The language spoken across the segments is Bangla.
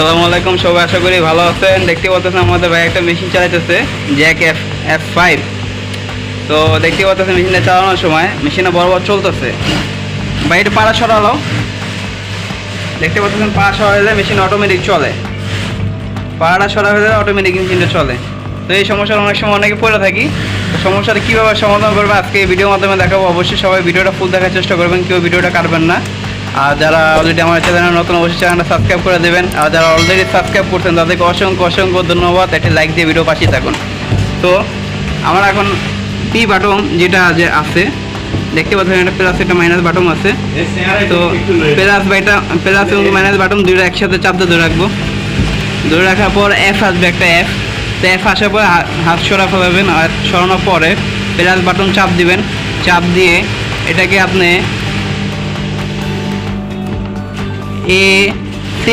আসসালামু আলাইকুম, সবাই আশা করি ভালো আছেন। দেখতে পাচ্ছেন আমাদের ভাই একটা মেশিন চালাইতেছে জ্যাক F5। তো দেখতে পাচ্ছেন মেশিনটা চালানোর সময় মেশিনটা বরাবর চলতেছে। ভাই এটা পাড়া সরালো, দেখতে পাচ্ছেন পাড়া সরালে মেশিন অটোমেটিক চলে, পাড়াটা সরা হয়ে গেলে অটোমেটিক মেশিনটা চলে। তো এই সমস্যার অনেক সময় অনেকে পড়ে থাকি, তো সমস্যাটা কীভাবে সমাধান করবে আজকে এই ভিডিওর মাধ্যমে দেখাবো। অবশ্যই সবাই ভিডিওটা ফুল দেখার চেষ্টা করবেন, কেউ ভিডিওটা কাটবেন না। আর যারা অলরেডি আমার চ্যানেলে নতুন অবশ্যই চ্যানেলটা সাবস্ক্রাইব করে দেবেন, আর যারা অলরেডি সাবস্ক্রাইব করছেন তাদেরকে অসংখ্য অসংখ্য ধন্যবাদ। একটি লাইক দিয়ে ভিডিও পাশে থাকুন। তো আমার এখন পি বাটন যেটা যে আছে দেখতে পাচ্ছেন, একটা প্লাস একটা মাইনাস বাটন আছে। তো প্লাস এবং মাইনাস বাটন দুইটা একসাথে চাপ দিয়ে ধরে রাখবো। ধরে রাখার পর এফ আসবে একটা এফ। তো এফ আসার পর হাত সরা ফেলাবেন, আর সরানোর পরে প্লাস বাটন চাপ দিবেন। চাপ দিয়ে এটাকে আপনি A6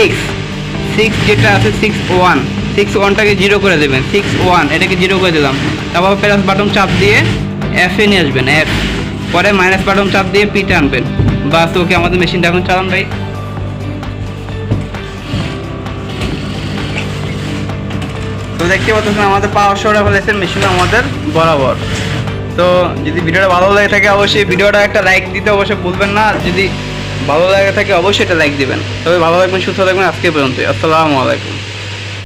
যেটা আছে 6-1টাকে 0 করে দেবেন। 6-1 এটাকে 0 করে দিলাম। তারপর প্লাস বাটন চাপ দিয়ে F-এ নিয়ে আসবেন, F পরে মাইনাস বাটন চাপ দিয়ে P-তে আনবেন। বাস, ওকে, আমাদের মেশিনটা এখন চালান ভাই। তো দেখতে পাচ্ছেন আমাদের পাওয়ার সরা ফেলেছে মেশিন আমাদের বরাবর। তো যদি ভিডিওটা ভালো লাগে থাকে অবশ্যই ভিডিওটা একটা লাইক দিতে অবশ্যই ভুলবেন না। যদি ভালো লাগে থাকে অবশ্যই একটা লাইক দিবেন। তবে ভালো থাকবেন, সুস্থ থাকবেন। আজকে পর্যন্ত, আসসালামু আলাইকুম।